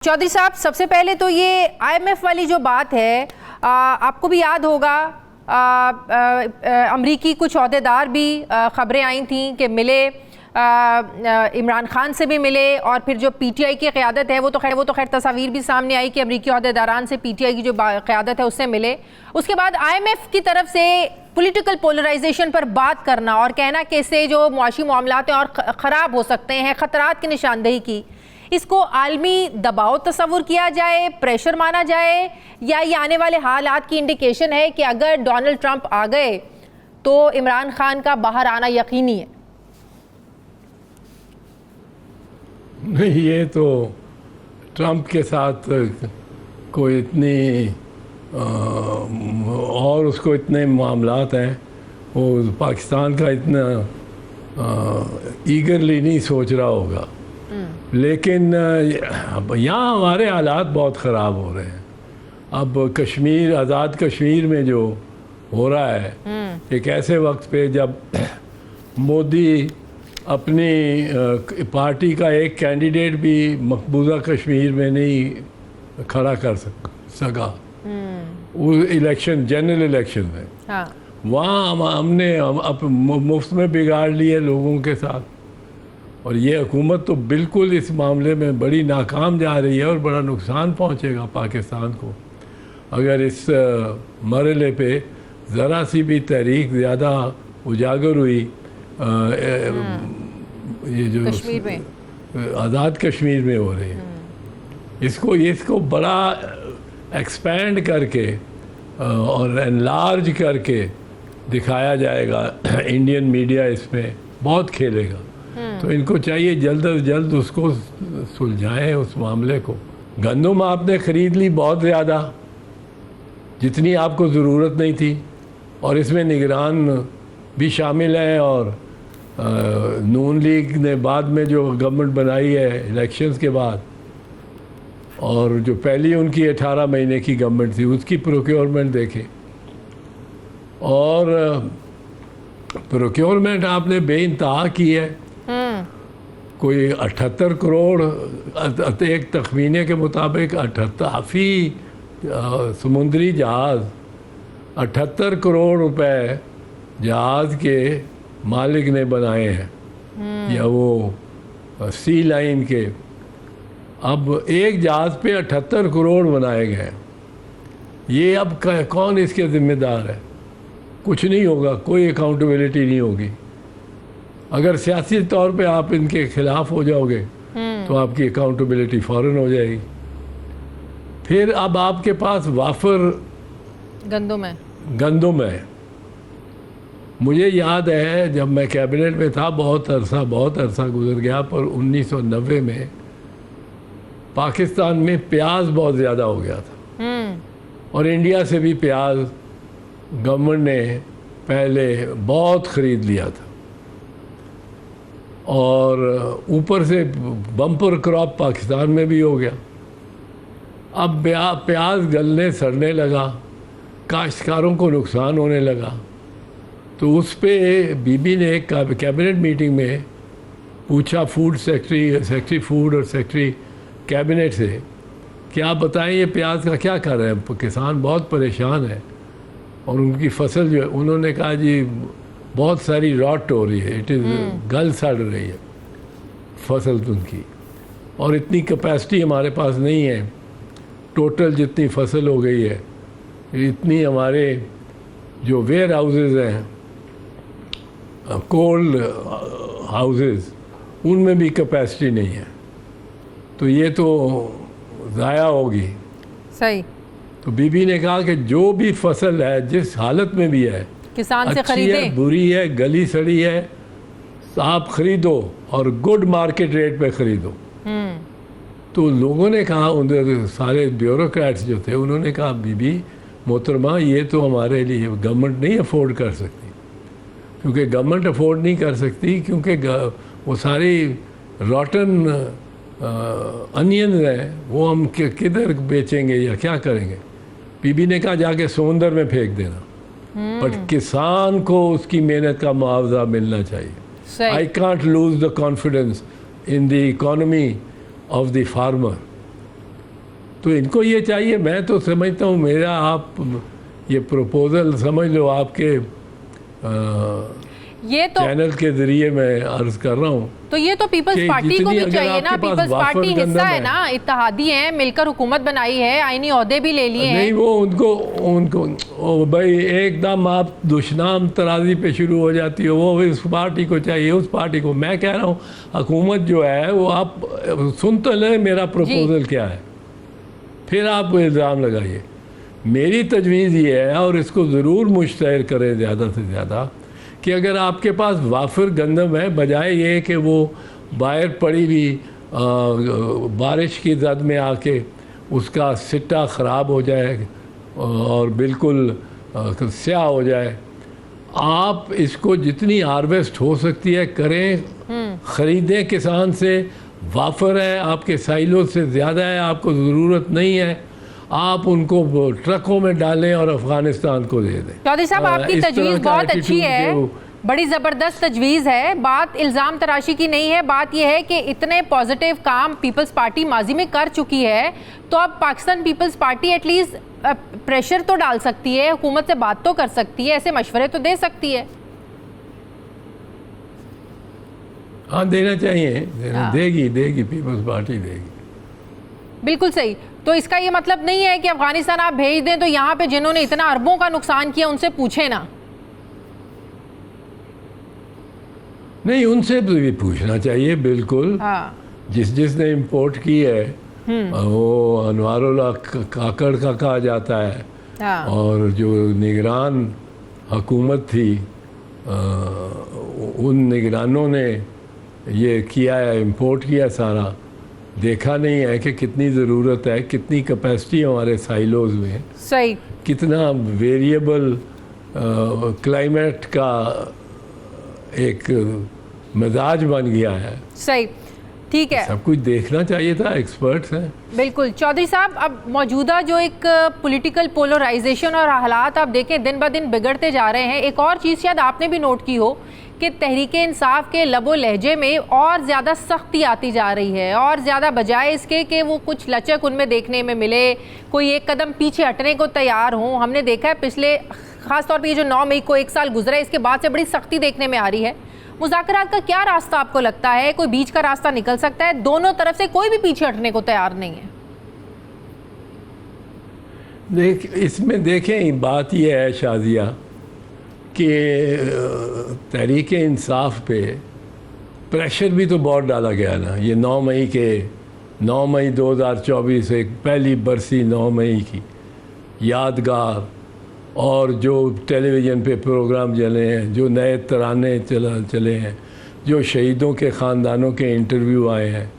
चौधरी साहब, सबसे पहले तो ये आईएमएफ वाली जो बात है, आपको भी याद होगा अमरीकी कुछ ओहदेदार भी खबरें आई थी कि मिले, इमरान खान से भी मिले, और फिर जो पीटीआई की क़यादत है वो तो खैर तस्वीर भी सामने आई कि अमरीकी ओहदेदारान से पीटीआई की जो क़यादत है उससे मिले। उसके बाद आईएमएफ की तरफ से पॉलिटिकल पोलराइजेशन पर बात करना और कहना कि इससे जो मुआशी मामलात हैं और ख़राब हो सकते हैं, ख़तरात की निशानदेही की, इसको आलमी दबाव तस्वुर किया जाए, प्रेशर माना जाए, या ये आने वाले हालात की इंडिकेशन है कि अगर डोनाल्ड ट्रंप आ गए तो इमरान खान का बाहर आना यकीनी है? नहीं, ये तो ट्रंप के साथ कोई इतनी और उसको इतने मामलात हैं, वो पाकिस्तान का इतना ईगरली नहीं सोच रहा होगा। लेकिन यहाँ हमारे हालात बहुत ख़राब हो रहे हैं। अब कश्मीर, आज़ाद कश्मीर में जो हो रहा है, एक ऐसे वक्त पे जब मोदी अपनी पार्टी का एक कैंडिडेट भी मकबूजा कश्मीर में नहीं खड़ा कर सका वो इलेक्शन, जनरल इलेक्शन में। हाँ। वहाँ हमने मुफ्त में बिगाड़ लिए लोगों के साथ, और ये हुकूमत तो बिल्कुल इस मामले में बड़ी नाकाम जा रही है और बड़ा नुकसान पहुंचेगा पाकिस्तान को अगर इस मरहले पे ज़रा सी भी तहरीक ज़्यादा उजागर हुई। ये जो कश्मीर में, आज़ाद कश्मीर में हो रही है, इसको बड़ा एक्सपेंड करके और एनलार्ज करके दिखाया जाएगा। इंडियन मीडिया इसमें बहुत खेलेगा, तो इनको चाहिए जल्द अज जल्द उसको सुलझाएं उस मामले को। गंदम आपने ख़रीद ली बहुत ज़्यादा, जितनी आपको ज़रूरत नहीं थी, और इसमें निगरान भी शामिल हैं। और नून लीग ने बाद में जो गवर्नमेंट बनाई है इलेक्शंस के बाद, और जो पहली उनकी 18 महीने की गवर्नमेंट थी, उसकी प्रोक्योरमेंट देखें, और प्रोक्योरमेंट आपने बेइंतहा की है। कोई 78 करोड़, एक तखमीने के मुताबिक 88 समुद्री जहाज़ 78 करोड़ रुपए जहाज़ के मालिक ने बनाए हैं, या वो सी लाइन के। अब एक जहाज़ पे 78 करोड़ बनाए गए, ये अब कौन इसके ज़िम्मेदार है? कुछ नहीं होगा, कोई अकाउंटेबिलिटी नहीं होगी। अगर सियासी तौर पे आप इनके खिलाफ हो जाओगे तो आपकी अकाउंटेबिलिटी फ़ौरन हो जाएगी। फिर अब आपके पास वाफर गंदम है। मुझे याद है जब मैं कैबिनेट में था, बहुत अरसा गुजर गया, पर 1990 में पाकिस्तान में प्याज बहुत ज़्यादा हो गया था, और इंडिया से भी प्याज गवर्नमेंट ने पहले बहुत ख़रीद लिया था, और ऊपर से बम्पर क्रॉप पाकिस्तान में भी हो गया। अब प्याज गलने सड़ने लगा, काश्तकारों को नुकसान होने लगा, तो उस पे बीबी ने एक कैबिनेट मीटिंग में पूछा फूड सेक्रेटरी फूड और सेक्रेटरी कैबिनेट से कि आप बताएं ये प्याज का क्या कर रहे हैं, किसान बहुत परेशान है और उनकी फसल जो है, उन्होंने कहा जी बहुत सारी रॉट हो रही है, इट इज़ गल सड़ रही है फसल उनकी, और इतनी कैपेसिटी हमारे पास नहीं है। टोटल जितनी फसल हो गई है, इतनी हमारे जो वेयर हाउसेज हैं, कोल्ड हाउसेज, उनमें भी कैपेसिटी नहीं है, तो ये तो ज़ाया होगी। सही। तो बीबी ने कहा कि जो भी फसल है जिस हालत में भी है, किसान से खरीदें, अच्छी है, बुरी है, गली सड़ी है, आप खरीदो और गुड मार्केट रेट पे खरीदो। तो लोगों ने कहा, उन सारे ब्यूरोक्रेट्स जो थे, उन्होंने कहा बीबी मोहतरमा, ये तो हमारे लिए गवर्नमेंट नहीं अफोर्ड कर सकती, क्योंकि गवर्नमेंट अफोर्ड नहीं कर सकती क्योंकि वो सारी रॉटन अनियन है, वो हम किधर बेचेंगे या क्या करेंगे। बीबी ने कहा जाके समुंदर में फेंक देना, बट किसान को उसकी मेहनत का मुआवजा मिलना चाहिए। I can't lose the confidence in the economy of the farmer तो इनको ये चाहिए, मैं तो समझता हूँ, मेरा आप ये प्रपोजल समझ लो, आपके ये तो चैनल के जरिए मैं अर्ज कर रहा हूँ। तो ये तो पीपल्स कि पार्टी को जितनी भी अगर चाहिए ना, आपके पास पीपल्स वाफर पार्टी गंदम हिस्सा है है। ना, इत्तेहादी हैं, मिलकर हुकूमत बनाई है, आईनी ओहदे भी ले लिए हैं। नहीं, वो उनको उनको ओ भाई, एकदम आप दुश्मन तराजी पे शुरू हो जाती हो, वो इस पार्टी को चाहिए, उस पार्टी को। मैं कह रहा हूँ हुकूमत जो है वो, आप सुन तो लें मेरा प्रपोजल क्या है, फिर आप इल्ज़ाम लगाइए। मेरी तजवीज़ ये है, और इसको ज़रूर मुश्तहर करें ज़्यादा से ज़्यादा, कि अगर आपके पास वाफिर गंदम है, बजाय ये कि वो बाहर पड़ी हुई बारिश की जद में आके उसका सिट्टा ख़राब हो जाए और बिल्कुल स्याह हो जाए, आप इसको जितनी हार्वेस्ट हो सकती है करें, ख़रीदें किसान से। वाफर है, आपके साइलों से ज़्यादा है, आपको ज़रूरत नहीं है, आप उनको ट्रकों में डालें और अफ़गानिस्तान को दे दें। चौधरी साहब, आपकी इस तरह तजवीज़ का बहुत अच्छी attitude है, जो- बड़ी ज़बरदस्त तजवीज़ है। बात इल्ज़ाम तराशी की नहीं है, बात यह है कि इतने पॉजिटिव काम पीपल्स पार्टी माजी में कर चुकी है, तो अब Pakistan Peoples Party at least pressure तो डाल सकती है, हुकूमत से बात तो कर सकती है, ऐसे मशवरे तो दे सकती है। हाँ, देना चाहिए, हाँ। देगी पीपल्स पार्टी देगी। बिल्कुल सही। तो इसका ये मतलब नहीं है कि अफगानिस्तान आप भेज दें तो यहाँ पे जिन्होंने इतना अरबों का नुकसान किया उनसे पूछे ना। नहीं, उनसे भी पूछना चाहिए, बिल्कुल। हाँ। जिसने इंपोर्ट की है, वो अनवारुल्लाह काकड़ का कहा जाता है। हाँ। और जो निगरान हुकूमत थी, उन निगरानों ने ये किया है, इंपोर्ट किया सारा। देखा नहीं है कि कितनी ज़रूरत है, कितनी कैपेसिटी हमारे साइलोज में, सही। कितना वेरिएबल क्लाइमेट का एक मिजाज बन गया है। सही, ठीक है। सब कुछ देखना चाहिए था, एक्सपर्ट्स हैं। बिल्कुल चौधरी साहब, अब मौजूदा जो एक पॉलिटिकल पोलराइजेशन और हालात आप देखें दिन ब दिन बिगड़ते जा रहे हैं। एक और चीज़ शायद आपने भी नोट की हो कि तहरीक इंसाफ के लबो लहजे में और ज़्यादा सख्ती आती जा रही है, और ज़्यादा बजाय इसके कि वो कुछ लचक उनमें देखने में मिले, कोई एक कदम पीछे हटने को तैयार हों। हमने देखा है पिछले ख़ासतौर पर ये जो 9 मई को 1 साल गुजरा है, इसके बाद से बड़ी सख्ती देखने में आ रही है। मुज़ाकरात का क्या रास्ता आपको लगता है, कोई बीच का रास्ता निकल सकता है? दोनों तरफ से कोई भी पीछे हटने को तैयार नहीं है। इसमें देखें, बात यह है शादिया कि तहरीक इंसाफ पे प्रेशर भी तो बहुत डाला गया ना। ये 9 मई 2024 एक पहली बरसी 9 मई की यादगार, और जो टेलीविज़न पे प्रोग्राम चले हैं, जो नए तराने चले हैं, जो शहीदों के ख़ानदानों के इंटरव्यू आए हैं,